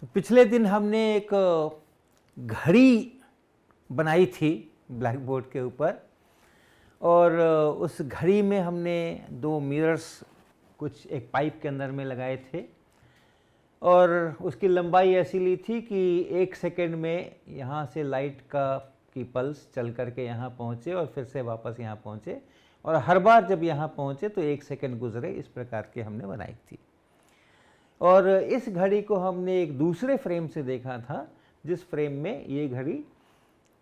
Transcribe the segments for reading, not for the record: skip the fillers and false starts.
तो पिछले दिन हमने एक घड़ी बनाई थी ब्लैक बोर्ड के ऊपर, और उस घड़ी में हमने दो मिरर्स कुछ एक पाइप के अंदर में लगाए थे, और उसकी लंबाई ऐसी ली थी कि 1 सेकेंड में यहाँ से लाइट की पल्स चल करके यहाँ पहुँचे और फिर से वापस यहाँ पहुँचे, और हर बार जब यहाँ पहुँचे तो 1 सेकेंड गुजरे, इस प्रकार की हमने बनाई थी। और इस घड़ी को हमने एक दूसरे फ्रेम से देखा था, जिस फ्रेम में ये घड़ी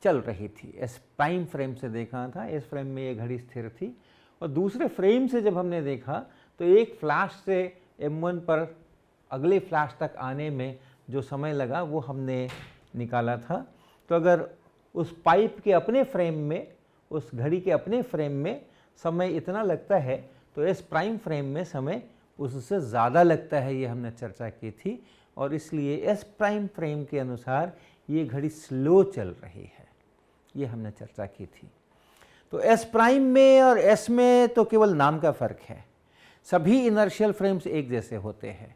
चल रही थी। एस प्राइम फ्रेम से देखा था, इस फ्रेम में ये घड़ी स्थिर थी। और दूसरे फ्रेम से जब हमने देखा तो एक फ्लैश से M1 पर अगले फ्लैश तक आने में जो समय लगा वो हमने निकाला था। तो अगर उस पाइप के अपने फ्रेम में, उस घड़ी के अपने फ्रेम में समय इतना लगता है, तो एस प्राइम फ्रेम में समय उससे ज़्यादा लगता है, ये हमने चर्चा की थी। और इसलिए एस प्राइम फ्रेम के अनुसार ये घड़ी स्लो चल रही है, ये हमने चर्चा की थी। तो एस प्राइम में और एस में तो केवल नाम का फ़र्क है, सभी इनर्शियल फ्रेम्स एक जैसे होते हैं।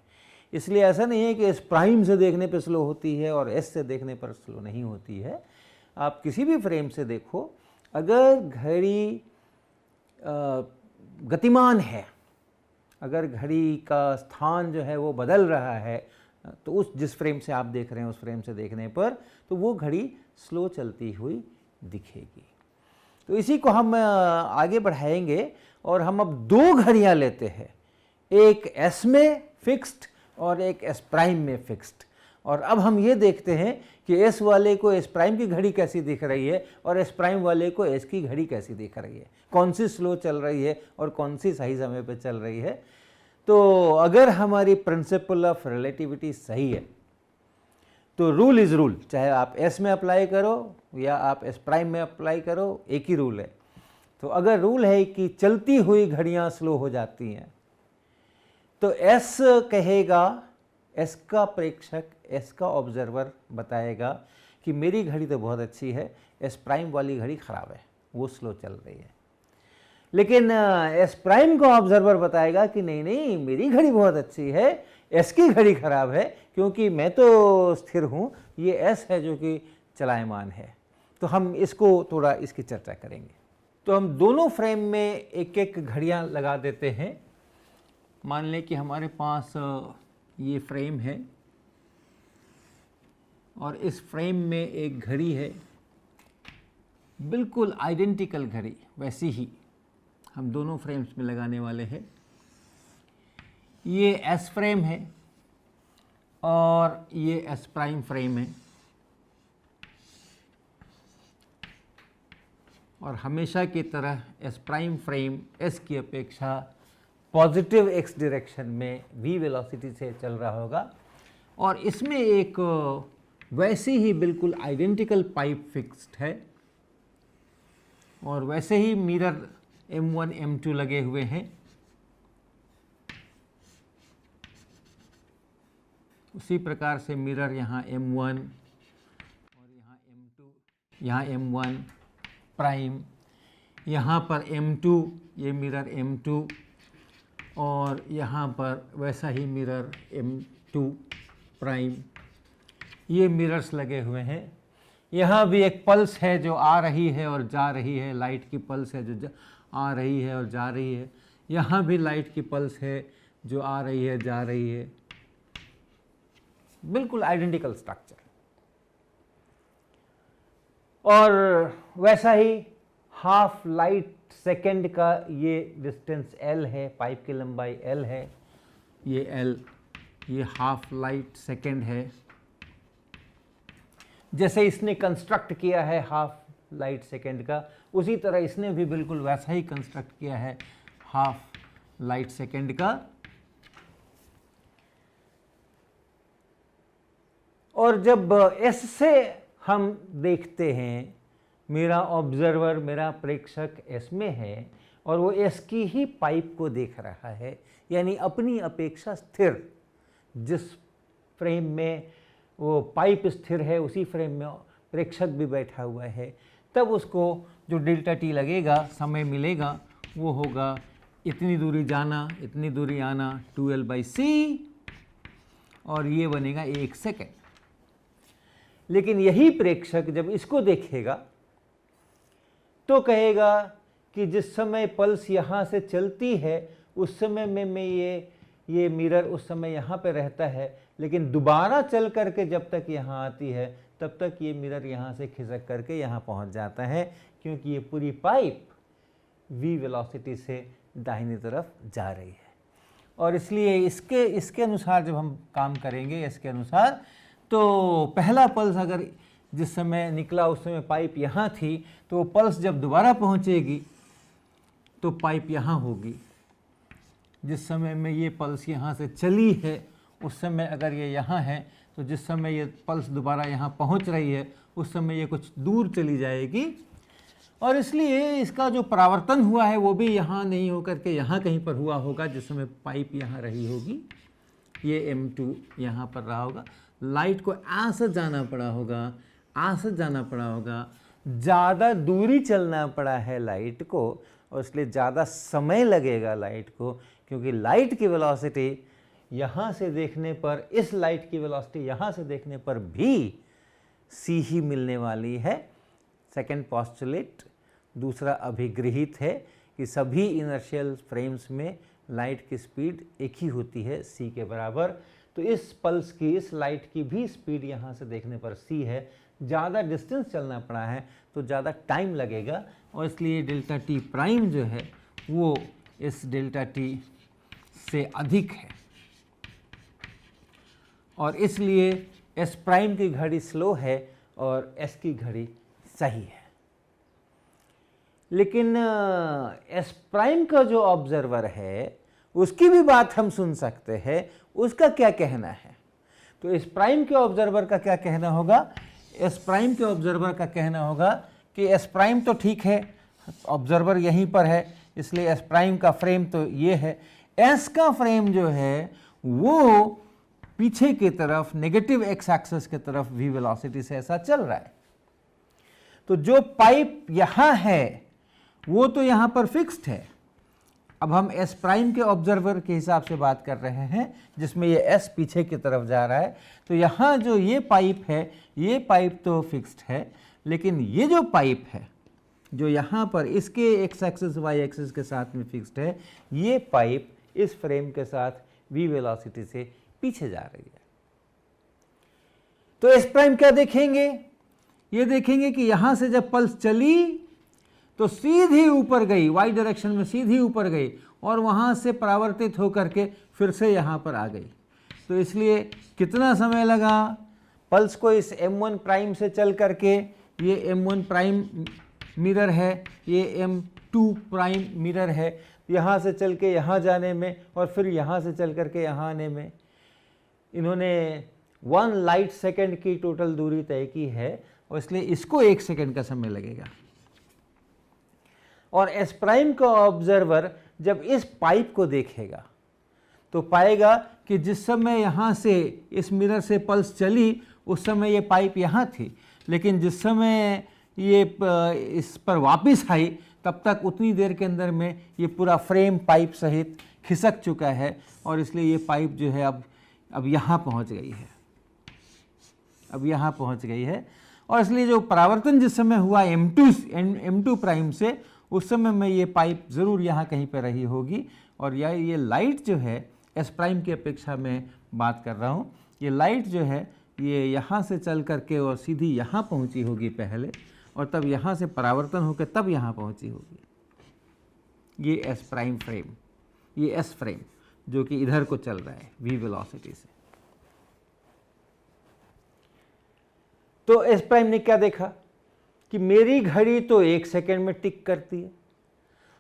इसलिए ऐसा नहीं है कि एस प्राइम से देखने पर स्लो होती है और एस से देखने पर स्लो नहीं होती है। आप किसी भी फ्रेम से देखो, अगर घड़ी गतिमान है, अगर घड़ी का स्थान जो है वो बदल रहा है, तो उस जिस फ्रेम से आप देख रहे हैं उस फ्रेम से देखने पर तो वो घड़ी स्लो चलती हुई दिखेगी। तो इसी को हम आगे बढ़ाएंगे और हम अब दो घड़ियां लेते हैं, एक एस में फिक्स्ड और एक एस प्राइम में फिक्स्ड। और अब हम ये देखते हैं कि एस वाले को एस प्राइम की घड़ी कैसी दिख रही है और एस प्राइम वाले को एस की घड़ी कैसी दिख रही है, कौन सी स्लो चल रही है और कौन सी सही समय पर चल रही है। तो अगर हमारी प्रिंसिपल ऑफ रिलेटिविटी सही है तो रूल इज़ रूल, चाहे आप एस में अप्लाई करो या आप एस प्राइम में अप्लाई करो, एक ही रूल है। तो अगर रूल है कि चलती हुई घड़ियां स्लो हो जाती हैं, तो एस कहेगा, एस का प्रेक्षक, एस का ऑब्जर्वर बताएगा कि मेरी घड़ी तो बहुत अच्छी है, एस प्राइम वाली घड़ी ख़राब है, वो स्लो चल रही है। लेकिन एस प्राइम का ऑब्जर्वर बताएगा कि नहीं नहीं, मेरी घड़ी बहुत अच्छी है, एस की घड़ी ख़राब है, क्योंकि मैं तो स्थिर हूँ, ये एस है जो कि चलायमान है। तो हम इसको थोड़ा इसकी चर्चा करेंगे। तो हम दोनों फ्रेम में एक एक घड़ियाँ लगा देते हैं। मान लें कि हमारे पास ये फ्रेम है और इस फ्रेम में एक घड़ी है, बिल्कुल आइडेंटिकल घड़ी, वैसी ही हम दोनों फ्रेम्स में लगाने वाले हैं। ये एस फ्रेम है और ये एस प्राइम फ्रेम है, और हमेशा की तरह एस प्राइम फ्रेम एस की अपेक्षा पॉजिटिव एक्स डायरेक्शन में v वेलोसिटी से चल रहा होगा। और इसमें एक वैसी ही बिल्कुल आइडेंटिकल पाइप फिक्स्ड है और वैसे ही मिरर M1 M2 लगे हुए हैं। उसी प्रकार से मिरर यहाँ M1 और यहाँ M2, यहाँ M1 प्राइम, यहाँ पर M2, ये मिरर M2, और यहाँ पर वैसा ही मिरर M2 प्राइम, ये मिरर्स लगे हुए हैं। यहाँ भी एक पल्स है जो आ रही है और जा रही है, लाइट की पल्स है जो आ रही है और जा रही है। यहाँ भी लाइट की पल्स है जो आ रही है, जा रही है, बिल्कुल आइडेंटिकल स्ट्रक्चर। और वैसा ही हाफ लाइट सेकेंड का ये डिस्टेंस L है, पाइप की लंबाई L है, ये L, ये हाफ लाइट सेकेंड है। जैसे इसने कंस्ट्रक्ट किया है हाफ लाइट सेकेंड का, उसी तरह इसने भी बिल्कुल वैसा ही कंस्ट्रक्ट किया है हाफ लाइट सेकेंड का। और जब S से हम देखते हैं, मेरा ऑब्जर्वर, मेरा प्रेक्षक एस में है और वो एस की ही पाइप को देख रहा है, यानी अपनी अपेक्षा स्थिर, जिस फ्रेम में वो पाइप स्थिर है उसी फ्रेम में प्रेक्षक भी बैठा हुआ है, तब उसको जो डेल्टा टी लगेगा, समय मिलेगा, वो होगा इतनी दूरी जाना, इतनी दूरी आना, 2L/c, और ये बनेगा 1 सेकेंड। लेकिन यही प्रेक्षक जब इसको देखेगा तो कहेगा कि जिस समय पल्स यहाँ से चलती है उस समय में मैं ये मिरर उस समय यहाँ पे रहता है, लेकिन दोबारा चल करके जब तक यहाँ आती है तब तक ये मिरर यहाँ से खिसक करके यहाँ पहुँच जाता है, क्योंकि ये पूरी पाइप v वेलोसिटी से दाहिनी तरफ जा रही है। और इसलिए इसके अनुसार जब हम काम करेंगे, इसके अनुसार, तो पहला पल्स अगर जिस समय निकला उस समय पाइप यहाँ थी, तो वो पल्स जब दोबारा पहुँचेगी तो पाइप यहाँ होगी। जिस समय में ये पल्स यहाँ से चली है उस समय अगर ये यहाँ है, तो जिस समय ये पल्स दोबारा यहाँ पहुँच रही है उस समय ये कुछ दूर चली जाएगी, और इसलिए इसका जो परावर्तन हुआ है वो भी यहाँ नहीं होकर के यहाँ कहीं पर हुआ होगा। जिस समय पाइप यहाँ रही होगी, ये M2 यहाँ पर रहा होगा, लाइट को ऐसे जाना पड़ा होगा, ऐसे जाना पड़ा होगा, ज़्यादा दूरी चलना पड़ा है लाइट को, और इसलिए ज़्यादा समय लगेगा लाइट को, क्योंकि लाइट की वेलोसिटी यहाँ से देखने पर, इस लाइट की वेलोसिटी यहाँ से देखने पर भी c ही मिलने वाली है। सेकेंड पॉस्टुलेट, दूसरा अभिगृहित है कि सभी इनर्शियल फ्रेम्स में लाइट की स्पीड एक ही होती है, c के बराबर। तो इस पल्स की, इस लाइट की भी स्पीड यहाँ से देखने पर c है। ज़्यादा डिस्टेंस चलना पड़ा है तो ज़्यादा टाइम लगेगा, और इसलिए डेल्टा t प्राइम जो है वो इस डेल्टा t से अधिक है, और इसलिए s प्राइम की घड़ी स्लो है और s की घड़ी सही है। लेकिन s प्राइम का जो ऑब्जर्वर है उसकी भी बात हम सुन सकते हैं, उसका क्या कहना है। तो s प्राइम के ऑब्जर्वर का क्या कहना होगा? s प्राइम के ऑब्जर्वर का कहना होगा कि s प्राइम तो ठीक है, ऑब्जर्वर यहीं पर है, इसलिए s प्राइम का फ्रेम तो ये है, s का फ्रेम जो है वो पीछे की तरफ नेगेटिव एक्स एक्सिस की तरफ v वेलोसिटी से ऐसा चल रहा है। तो जो पाइप यहाँ है वो तो यहाँ पर फिक्स्ड है। अब हम s प्राइम के ऑब्जर्वर के हिसाब से बात कर रहे हैं, जिसमें ये s पीछे की तरफ जा रहा है। तो यहाँ जो ये पाइप है, ये पाइप तो फिक्स्ड है, लेकिन ये जो पाइप है जो यहाँ पर इसके एक्स एक्सिस वाई एक्सिस के साथ में फिक्स्ड है, ये पाइप इस फ्रेम के साथ v वेलोसिटी से पीछे जा रही है। तो s प्राइम क्या देखेंगे? ये देखेंगे कि यहाँ से जब पल्स चली तो सीधी ऊपर गई, y डायरेक्शन में सीधी ऊपर गई, और वहाँ से परावर्तित होकर के फिर से यहाँ पर आ गई। तो इसलिए कितना समय लगा पल्स को इस m1 प्राइम से चल करके, ये m1 प्राइम मिरर है, ये m2 प्राइम मिरर है, यहाँ से चल के यहाँ जाने में और फिर यहाँ से चल करके यहाँ आने में इन्होंने 1 लाइट सेकेंड की टोटल दूरी तय की है, और इसलिए इसको 1 सेकेंड का समय लगेगा। और s प्राइम का ऑब्जर्वर जब इस पाइप को देखेगा तो पाएगा कि जिस समय यहाँ से इस मिरर से पल्स चली उस समय ये पाइप यहाँ थी, लेकिन जिस समय ये इस पर वापस आई तब तक उतनी देर के अंदर में ये पूरा फ्रेम पाइप सहित खिसक चुका है, और इसलिए ये पाइप जो है अब यहाँ पहुँच गई है, अब यहाँ पहुँच गई है। और इसलिए जो परावर्तन जिस समय हुआ M2 प्राइम से, उस समय में ये पाइप ज़रूर यहाँ कहीं पर रही होगी, और ये लाइट जो है s प्राइम की अपेक्षा में बात कर रहा हूँ, ये लाइट जो है ये यहाँ से चल करके और सीधी यहाँ पहुँची होगी पहले, और तब यहाँ से परावर्तन होकर तब यहाँ पहुँची होगी। ये s प्राइम फ्रेम, ये s फ्रेम जो कि इधर को चल रहा है v वेलोसिटी से। तो s प्राइम ने क्या देखा कि मेरी घड़ी तो 1 सेकेंड में टिक करती है,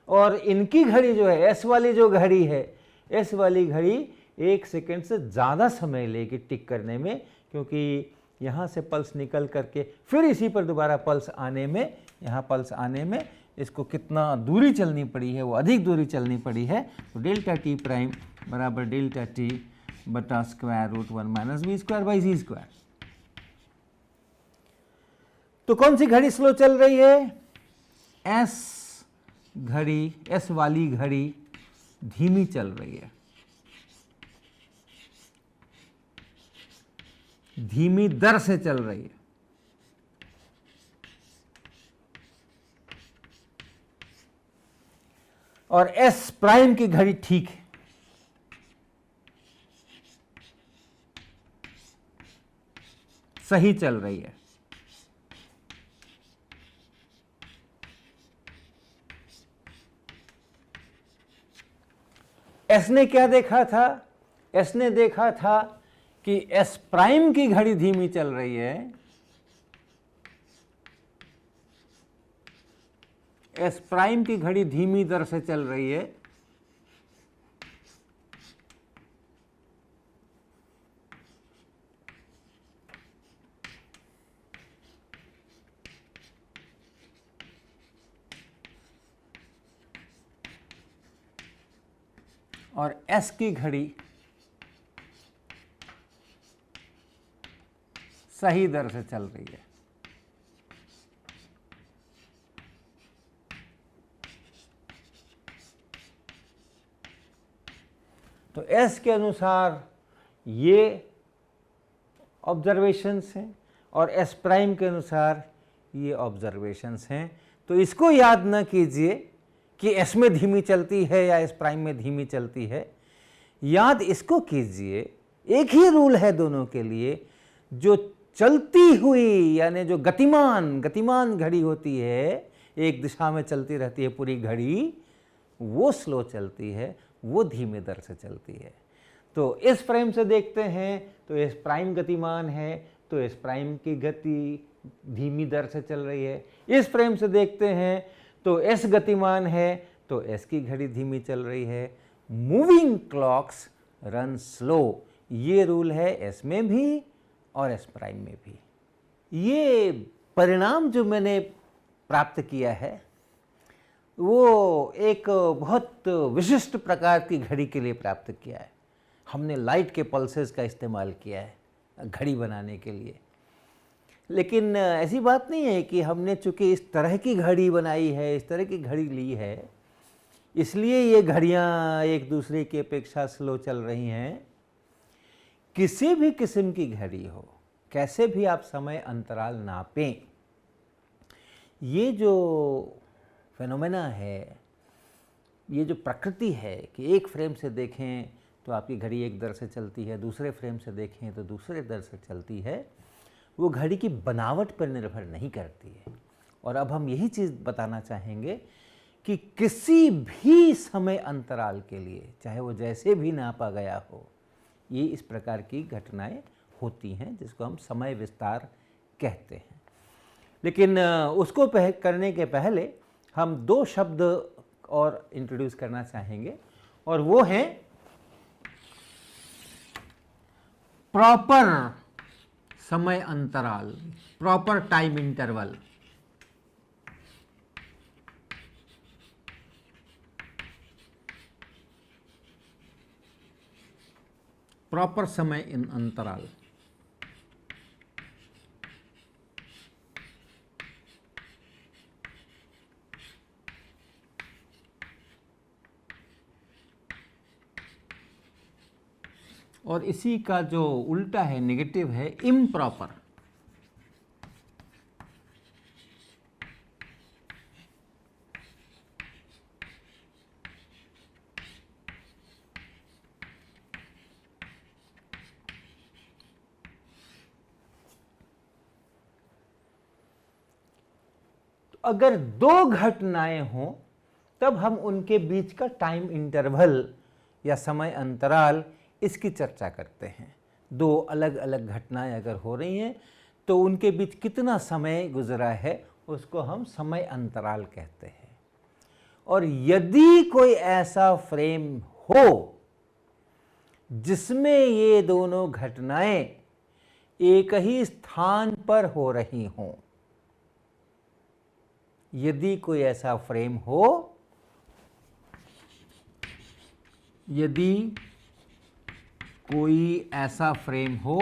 और इनकी घड़ी जो है, s वाली जो घड़ी है, s वाली घड़ी 1 सेकेंड से ज़्यादा समय लेगी टिक करने में, क्योंकि यहाँ से पल्स निकल करके फिर इसी पर दोबारा पल्स आने में, यहाँ पल्स आने में इसको कितना दूरी चलनी पड़ी है, वो अधिक दूरी चलनी पड़ी है। तो डेल्टा टी प्राइम बराबर डेल्टा टी बटा square root 1 minus we square by G square. तो कौन सी घड़ी स्लो चल रही है? एस घड़ी, एस वाली घड़ी धीमी चल रही है। धीमी दर से चल रही है। और एस प्राइम की घड़ी ठीक है, सही चल रही है। एस ने क्या देखा था? एस ने देखा था कि एस प्राइम की घड़ी धीमी चल रही है, एस प्राइम की घड़ी धीमी दर से चल रही है, और एस की घड़ी सही दर से चल रही है। तो एस के अनुसार ये ऑब्जर्वेशंस हैं और एस प्राइम के अनुसार ये ऑब्जर्वेशंस हैं। तो इसको याद न कीजिए कि एस में धीमी चलती है या एस प्राइम में धीमी चलती है, याद इसको कीजिए, एक ही रूल है दोनों के लिए, जो चलती हुई यानी जो गतिमान घड़ी होती है, एक दिशा में चलती रहती है पूरी घड़ी, वो स्लो चलती है, वो धीमे दर से चलती है। तो एस प्राइम से देखते हैं तो एस प्राइम गतिमान है, तो एस प्राइम की गति धीमी दर से चल रही है। एस प्राइम से देखते हैं तो एस गतिमान है, तो एस की घड़ी धीमी चल रही है। मूविंग क्लॉक्स रन स्लो, ये रूल है एस में भी और एस प्राइम में भी। ये परिणाम जो मैंने प्राप्त किया है वो एक बहुत विशिष्ट प्रकार की घड़ी के लिए प्राप्त किया है। हमने लाइट के पल्सेस का इस्तेमाल किया है घड़ी बनाने के लिए। लेकिन ऐसी बात नहीं है कि हमने चूंकि इस तरह की घड़ी बनाई है, इस तरह की घड़ी ली है, इसलिए ये घड़ियां एक दूसरे की अपेक्षा स्लो चल रही हैं। किसी भी किस्म की घड़ी हो, कैसे भी आप समय अंतराल नापें, ये जो फेनोमेना है, ये जो प्रकृति है कि एक फ्रेम से देखें तो आपकी घड़ी एक दर से चलती है, दूसरे फ्रेम से देखें तो दूसरे दर से चलती है, वो घड़ी की बनावट पर निर्भर नहीं करती है। और अब हम यही चीज़ बताना चाहेंगे कि किसी भी समय अंतराल के लिए, चाहे वो जैसे भी नापा गया हो, ये इस प्रकार की घटनाएं होती हैं जिसको हम समय विस्तार कहते हैं। लेकिन उसको करने के पहले हम दो शब्द और इंट्रोड्यूस करना चाहेंगे, और वो हैं प्रॉपर समय अंतराल, प्रॉपर टाइम इंटरवल। प्रॉपर समय अंतराल। और इसी का जो उल्टा है, नेगेटिव है, इम्प्रॉपर। अगर दो घटनाएं हों तब हम उनके बीच का टाइम इंटरवल या समय अंतराल, इसकी चर्चा करते हैं। दो अलग अलग घटनाएं अगर हो रही हैं तो उनके बीच कितना समय गुजरा है उसको हम समय अंतराल कहते हैं। और यदि कोई ऐसा फ्रेम हो जिसमें ये दोनों घटनाएं एक ही स्थान पर हो रही हों, यदि कोई ऐसा फ्रेम हो, यदि कोई ऐसा फ्रेम हो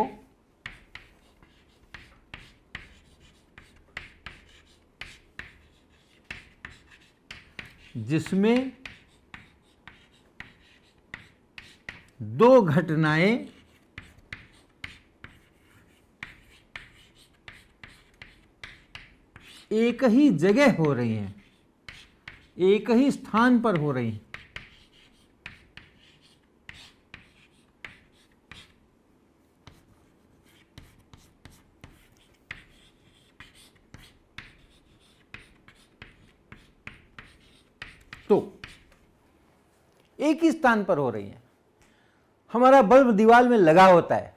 जिसमें दो घटनाएं एक ही जगह हो रही हैं, एक ही स्थान पर हो रही हैं। तो एक ही स्थान पर हो रही हैं। हमारा बल्ब दीवार में लगा होता है,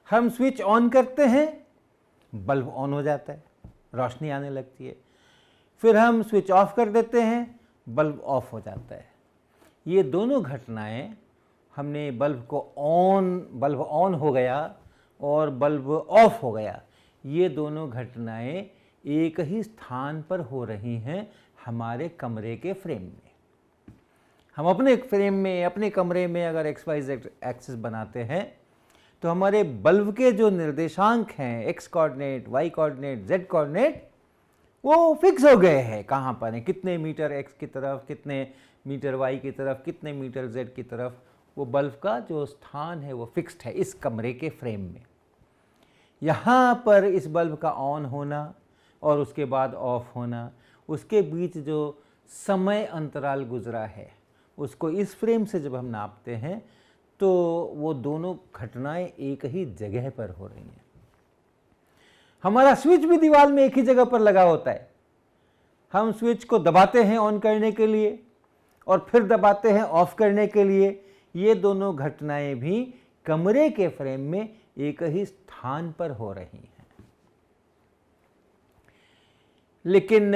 हम स्विच ऑन करते हैं, बल्ब ऑन हो जाता है, रोशनी आने लगती है। फिर हम स्विच ऑफ कर देते हैं, बल्ब ऑफ हो जाता है। ये दोनों घटनाएं, हमने बल्ब ऑन हो गया और बल्ब ऑफ हो गया, ये दोनों घटनाएं एक ही स्थान पर हो रही हैं हमारे कमरे के फ्रेम में। हम अपने फ्रेम में, अपने कमरे में अगर XYZ एक्सिस बनाते हैं तो हमारे बल्ब के जो निर्देशांक हैं, X coordinate, Y coordinate, Z coordinate, वो फिक्स हो गए हैं। कहाँ पर हैं, कितने मीटर X की तरफ, कितने मीटर Y की तरफ, कितने मीटर Z की तरफ, वो बल्ब का जो स्थान है वो फिक्स्ड है इस कमरे के फ्रेम में। यहाँ पर इस बल्ब का ऑन होना और उसके बाद ऑफ होना, उसके बीच जो समय अंतराल गुजरा है, उसको इस फ्रेम से जब हम नापते हैं तो वो दोनों घटनाएं एक ही जगह पर हो रही हैं। हमारा स्विच भी दीवार में एक ही जगह पर लगा होता है। हम स्विच को दबाते हैं ऑन करने के लिए और फिर दबाते हैं ऑफ करने के लिए। ये दोनों घटनाएं भी कमरे के फ्रेम में एक ही स्थान पर हो रही हैं। लेकिन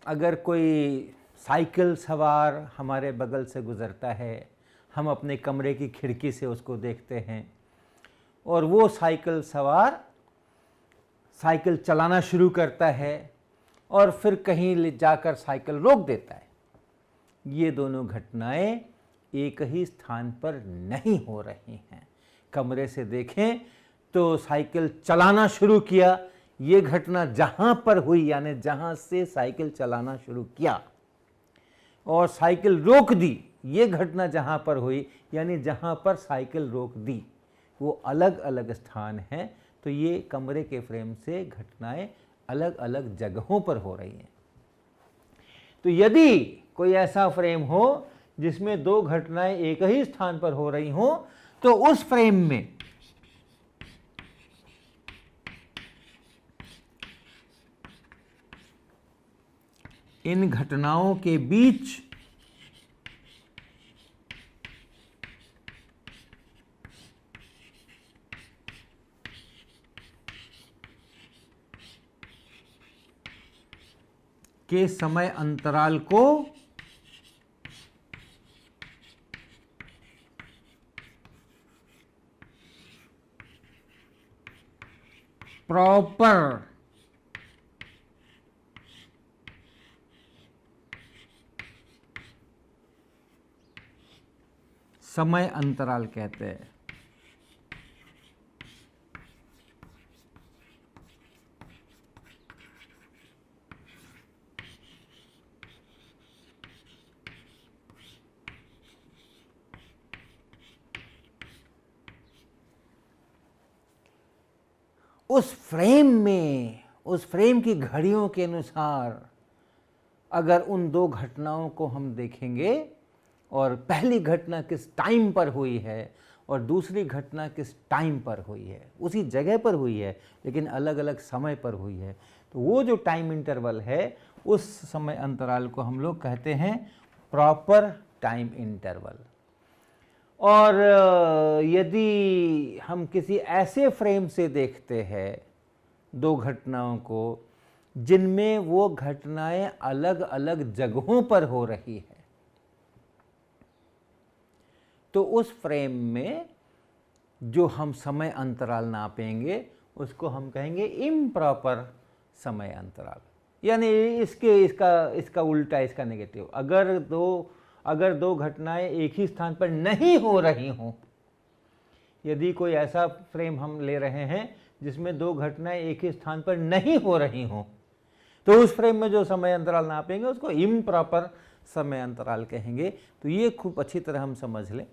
अगर कोई साइकिल सवार हमारे बगल से गुजरता है, हम अपने कमरे की खिड़की से उसको देखते हैं और वो साइकिल सवार साइकिल चलाना शुरू करता है और फिर कहीं ले जाकर साइकिल रोक देता है, ये दोनों घटनाएं एक ही स्थान पर नहीं हो रही हैं। कमरे से देखें तो साइकिल चलाना शुरू किया, ये घटना जहाँ पर हुई, यानी जहाँ से साइकिल चलाना शुरू किया, और साइकिल रोक दी, ये घटना जहाँ पर हुई, यानी जहाँ पर साइकिल रोक दी, वो अलग अलग स्थान हैं। तो ये कमरे के फ्रेम से घटनाएं अलग अलग जगहों पर हो रही हैं। तो यदि कोई ऐसा फ्रेम हो जिसमें दो घटनाएं एक ही स्थान पर हो रही हों, तो उस फ्रेम में इन घटनाओं के बीच के समय अंतराल को प्रॉपर समय अंतराल कहते हैं। उस फ्रेम में, उस फ्रेम की घड़ियों के अनुसार अगर उन दो घटनाओं को हम देखेंगे और पहली घटना किस टाइम पर हुई है और दूसरी घटना किस टाइम पर हुई है, उसी जगह पर हुई है लेकिन अलग अलग समय पर हुई है, तो वो जो टाइम इंटरवल है, उस समय अंतराल को हम लोग कहते हैं प्रॉपर टाइम इंटरवल। और यदि हम किसी ऐसे फ्रेम से देखते हैं दो घटनाओं को जिनमें वो घटनाएं अलग अलग जगहों पर हो रही है, तो उस फ्रेम में जो हम समय अंतराल नापेंगे उसको हम कहेंगे इम्प्रॉपर समय अंतराल, यानी इसका उल्टा, इसका नेगेटिव। अगर दो घटनाएं एक ही स्थान पर नहीं हो रही हों, यदि कोई ऐसा फ्रेम हम ले रहे हैं जिसमें दो घटनाएं एक ही स्थान पर नहीं हो रही हों, तो उस फ्रेम में जो समय अंतराल नापेंगे उसको इम्प्रॉपर समय अंतराल कहेंगे। तो ये खूब अच्छी तरह हम समझ लें।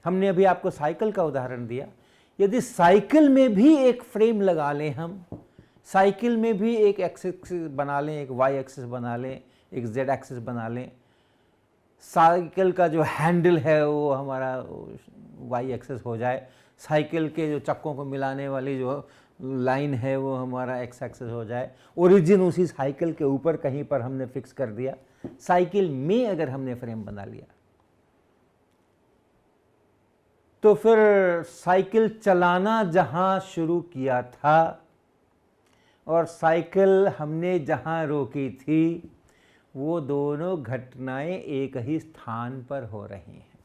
हमने अभी आपको साइकिल का उदाहरण दिया, यदि साइकिल में भी एक फ्रेम लगा लें हम साइकिल में भी एक एक्सिस बना लें, एक वाई एक्सिस बना लें, एक जेड एक्सिस बना लें। साइकिल का जो हैंडल है वो हमारा वाई एक्सिस हो जाए, साइकिल के जो चक्कों को मिलाने वाली जो लाइन है वो हमारा एक्स एक्सिस हो जाए। ओरिजिन उसी साइकिल के ऊपर कहीं पर हमने फिक्स कर दिया। साइकिल में अगर हमने फ्रेम बना लिया तो फिर साइकिल चलाना जहां शुरू किया था और साइकिल हमने जहां रोकी थी, वो दोनों घटनाएं एक ही स्थान पर हो रही हैं।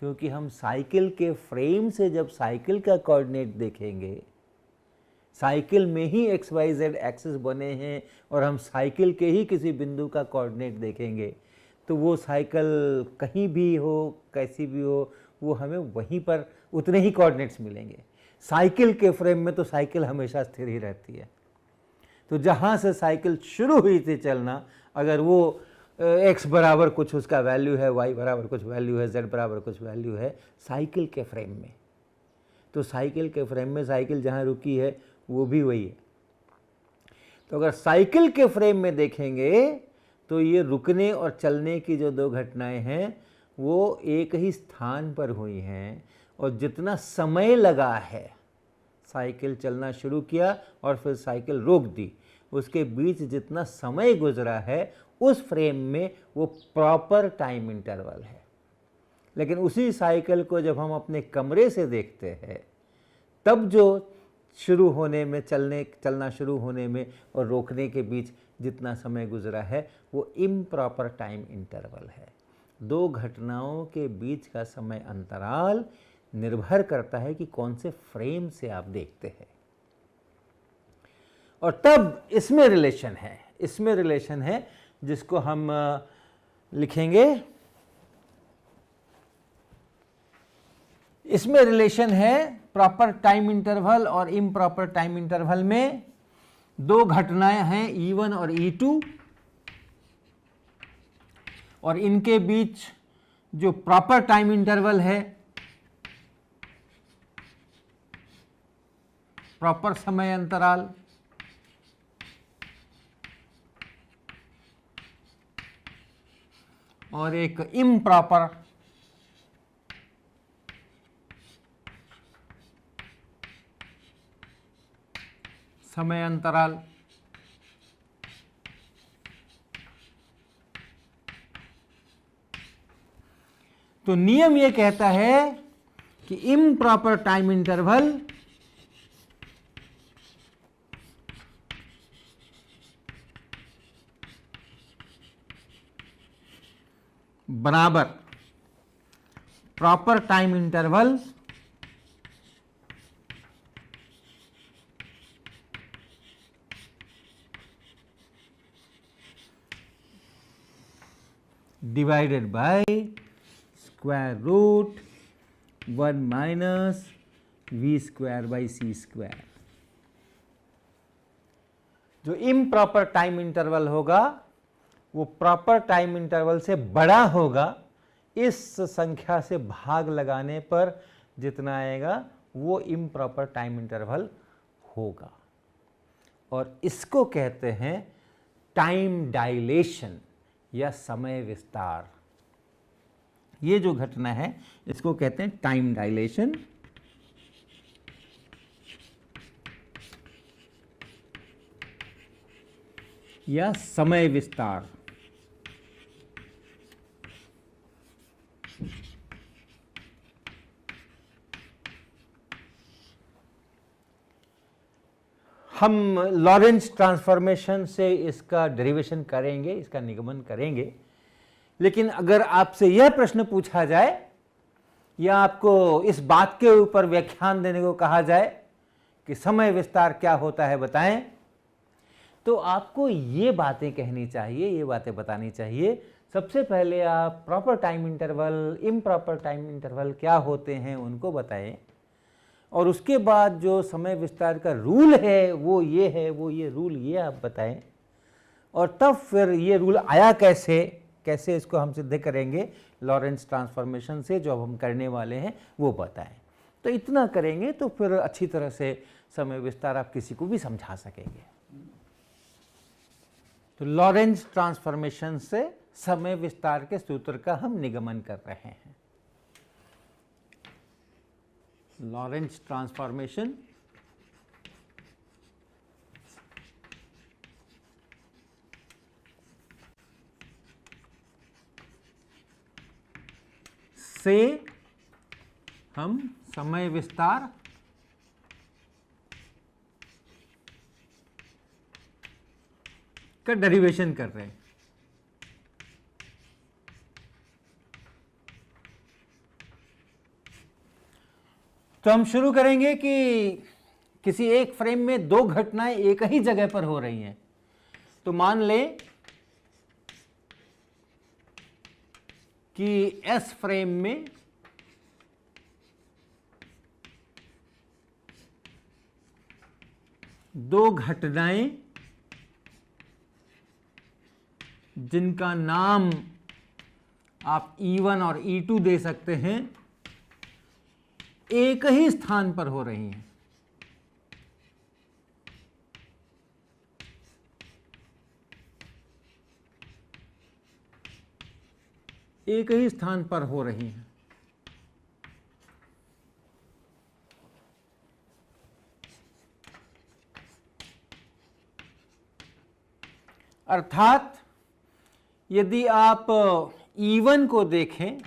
क्योंकि हम साइकिल के फ्रेम से जब साइकिल का कोऑर्डिनेट देखेंगे, साइकिल में ही एक्स वाई जेड एक्सिस बने हैं और हम साइकिल के ही किसी बिंदु का कोऑर्डिनेट देखेंगे, तो वो साइकिल कहीं भी हो, कैसी भी हो, वो हमें वहीं पर उतने ही कोऑर्डिनेट्स मिलेंगे। साइकिल के फ्रेम में तो साइकिल हमेशा स्थिर ही रहती है। तो जहाँ से साइकिल शुरू हुई थी चलना, अगर वो x बराबर कुछ उसका वैल्यू है, y बराबर कुछ वैल्यू है, z बराबर कुछ वैल्यू है साइकिल के फ्रेम में, तो साइकिल के फ्रेम में साइकिल जहाँ रुकी है वो भी वही है। तो अगर साइकिल के फ्रेम में देखेंगे तो ये रुकने और चलने की जो दो घटनाएं हैं वो एक ही स्थान पर हुई हैं, और जितना समय लगा है, साइकिल चलना शुरू किया और फिर साइकिल रोक दी, उसके बीच जितना समय गुजरा है उस फ्रेम में वो प्रॉपर टाइम इंटरवल है। लेकिन उसी साइकिल को जब हम अपने कमरे से देखते हैं, तब जो शुरू होने में चलना शुरू होने में और रोकने के बीच जितना समय गुजरा है वो इम्प्रॉपर टाइम इंटरवल है। दो घटनाओं के बीच का समय अंतराल निर्भर करता है कि कौन से फ्रेम से आप देखते हैं। और तब इसमें रिलेशन है जिसको हम लिखेंगे, इसमें रिलेशन है प्रॉपर टाइम इंटरवल और इम्प्रॉपर टाइम इंटरवल में दो घटनाएं हैं E1 और E2, और इनके बीच जो प्रॉपर टाइम इंटरवल है, प्रॉपर समय अंतराल, और एक इम्प्रॉपर समय अंतराल। तो नियम यह कहता है कि इम्प्रॉपर टाइम इंटरवल बराबर proper time interval divided by square root 1 minus v square by C square. जो इम्प्रॉपर टाइम इंटरवल होगा वो प्रॉपर टाइम इंटरवल से बड़ा होगा। इस संख्या से भाग लगाने पर जितना आएगा वो इम्प्रॉपर टाइम इंटरवल होगा, और इसको कहते हैं टाइम डायलेशन या समय विस्तार। ये जो घटना है इसको कहते हैं टाइम डायलेशन या समय विस्तार। हम लॉरेंज ट्रांसफॉर्मेशन से इसका डेरिवेशन करेंगे, इसका निगमन करेंगे। लेकिन अगर आपसे यह प्रश्न पूछा जाए या आपको इस बात के ऊपर व्याख्यान देने को कहा जाए कि समय विस्तार क्या होता है बताएं, तो आपको ये बातें कहनी चाहिए, ये बातें बतानी चाहिए। सबसे पहले आप proper time interval, improper time interval क्या होते हैं उनको बताएं, और उसके बाद जो समय विस्तार का रूल है वो ये है, वो ये रूल ये आप बताएं, और तब फिर ये रूल आया कैसे इसको हम सिद्ध करेंगे लॉरेंज ट्रांसफॉर्मेशन से, जो अब हम करने वाले हैं वो बताएं। तो इतना करेंगे तो फिर अच्छी तरह से समय विस्तार आप किसी को भी समझा सकेंगे। तो लॉरेंज ट्रांसफॉर्मेशन से समय विस्तार के सूत्र का हम निगमन कर रहे हैं। लॉरेंज ट्रांसफॉर्मेशन से हम समय विस्तार का डेरिवेशन कर रहे हैं। तो हम शुरू करेंगे कि किसी एक फ्रेम में दो घटनाएं एक ही जगह पर हो रही हैं। तो मान लें कि एस फ्रेम में दो घटनाएं जिनका नाम आप E1 और E2 दे सकते हैं, एक ही स्थान पर हो रही हैं। एक ही स्थान पर हो रही हैं। अर्थात यदि आप E1 को देखें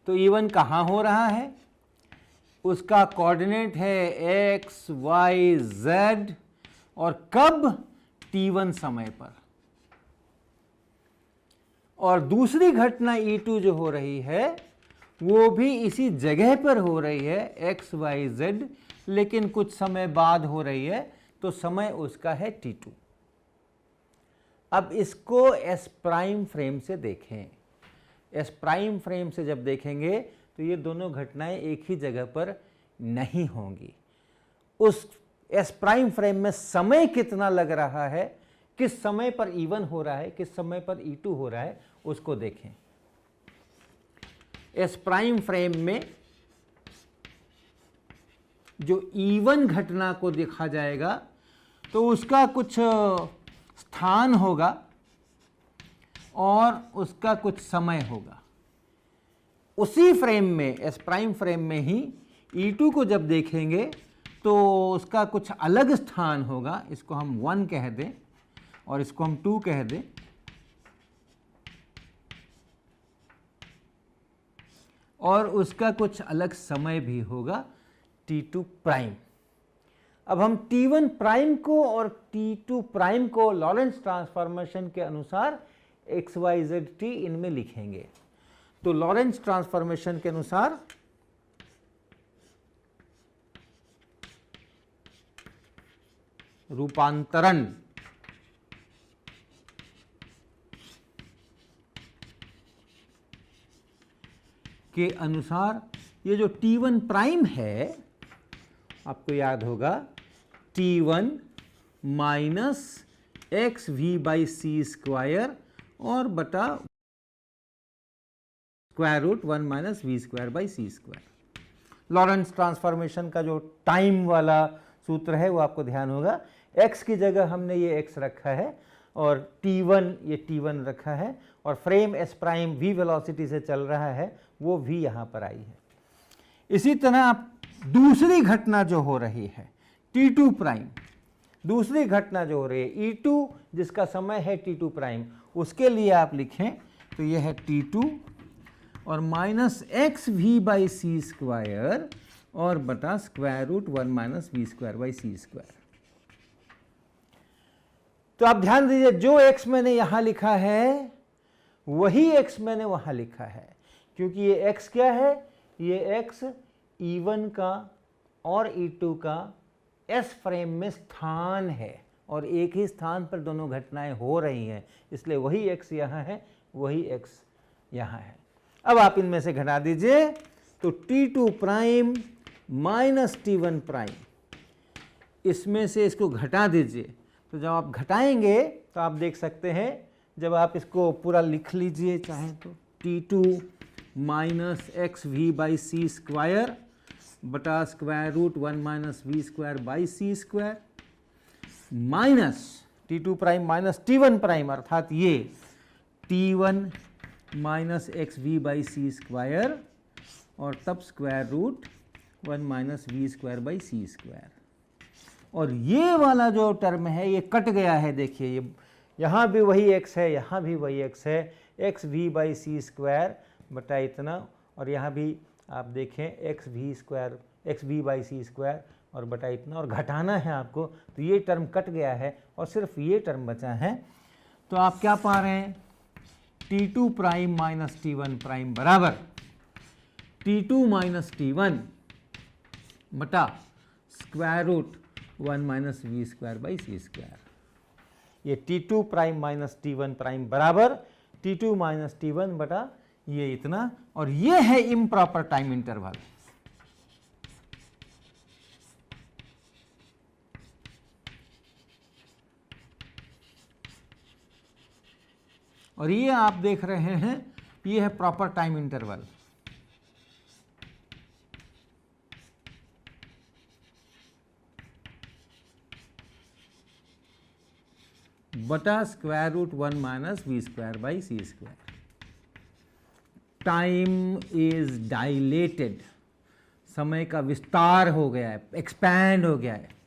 तो E1 कहाँ हो रहा है, उसका कोऑर्डिनेट है x, y, z और कब, t1 समय पर। और दूसरी घटना E2 जो हो रही है वो भी इसी जगह पर हो रही है x, y, z, लेकिन कुछ समय बाद हो रही है, तो समय उसका है t2। अब इसको s प्राइम फ्रेम से देखें। s प्राइम फ्रेम से जब देखेंगे तो ये दोनों घटनाएं एक ही जगह पर नहीं होंगी। उस s प्राइम फ्रेम में समय कितना लग रहा है, किस समय पर E1 हो रहा है, किस समय पर E2 हो रहा है, उसको देखें। S प्राइम फ्रेम में जो E1 घटना को देखा जाएगा तो उसका कुछ स्थान होगा और उसका कुछ समय होगा। उसी फ्रेम में, S प्राइम फ्रेम में ही E2 को जब देखेंगे तो उसका कुछ अलग स्थान होगा। इसको हम 1 कह दें और इसको हम 2 कह दें। और उसका कुछ अलग समय भी होगा T2 प्राइम। अब हम T1 प्राइम को और T2 प्राइम को लॉरेंस ट्रांसफॉर्मेशन के अनुसार x, y, z, t इनमें लिखेंगे। तो लॉरेंस ट्रांसफॉर्मेशन के अनुसार रूपांतरण के अनुसार ये जो T1 प्राइम है, आपको याद होगा T1 minus x we by C square और बटा square root 1 minus we square by C square. Lorentz transformation का जो टाइम वाला सूत्र है वो आपको ध्यान होगा। x की जगह हमने ये x रखा है और T1 ये T1 रखा है और frame s prime v velocity से चल रहा है, वो v यहाँ पर आई है। इसी तरह आप दूसरी घटना जो हो रही है T2 प्राइम, दूसरी घटना जो हो रही है E2 जिसका समय है T2 प्राइम, उसके लिए आप लिखें तो यह है T2 और minus x we by C square और बटा square root 1 minus we square by C square. तो आप ध्यान दीजिए, जो x मैंने यहां लिखा है वही x मैंने वहां लिखा है, क्योंकि ये x क्या है, ये x E1 का और E2 का S फ्रेम में स्थान है और एक ही स्थान पर दोनों घटनाएं हो रही हैं, इसलिए वही x यहाँ है, वही x यहाँ है। अब आप इनमें से घटा दीजिए तो T2 prime minus T1 prime, इसमें से इसको घटा दीजिए। तो जब आप घटाएंगे तो आप देख सकते हैं, जब आप इसको पूरा लिख लीजिए चाहें तो T2 minus x we by C square बटा square root 1 minus we square by C square minus T2 prime minus T1 prime, अर्थात ये T1 minus x we by C square और तब square root 1 minus we square by C square. और ये वाला जो term है ये कट गया है, देखिए ये यहाँ भी वही x है, यहाँ भी वही x है, X we by C square बटा इतना, और यहाँ भी आप देखें X V square X we by C square और बटा इतना, और घटाना है आपको, तो ये टर्म कट गया है और सिर्फ ये टर्म बचा है। तो आप क्या पा रहे हैं, T2 prime minus T1 prime बराबर T2 माइनस T1 बटा square root 1 minus we square by C square. ये T2 prime minus T1 prime बराबर T2 माइनस T1 बटा ये इतना, और ये है इम्प्रॉपर टाइम इंटरवल। और ये आप देख रहे हैं, ये है प्रॉपर टाइम इंटरवल। बटा square root 1 minus we square by C square. Time is dilated, समय का विस्तार हो गया है, एक्सपैंड हो गया है।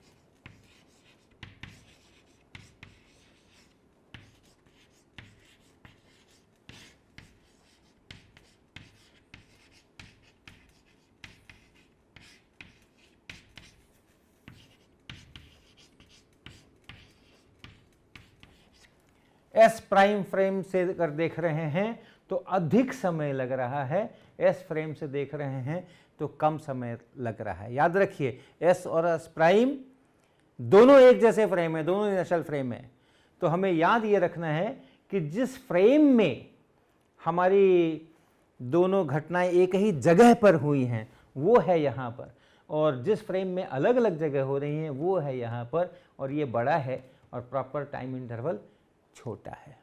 एस प्राइम फ्रेम से अगर देख रहे हैं तो अधिक समय लग रहा है, एस फ्रेम से देख रहे हैं तो कम समय लग रहा है। याद रखिए एस और एस प्राइम दोनों एक जैसे फ्रेम है, दोनों इनिशियल फ्रेम है। तो हमें याद ये रखना है कि जिस फ्रेम में हमारी दोनों घटनाएं एक ही जगह पर हुई हैं वो है यहाँ पर, और जिस फ्रेम में अलग अलग जगह हो रही हैं वो है यहाँ पर, और ये बड़ा है और प्रॉपर टाइम इंटरवल छोटा है।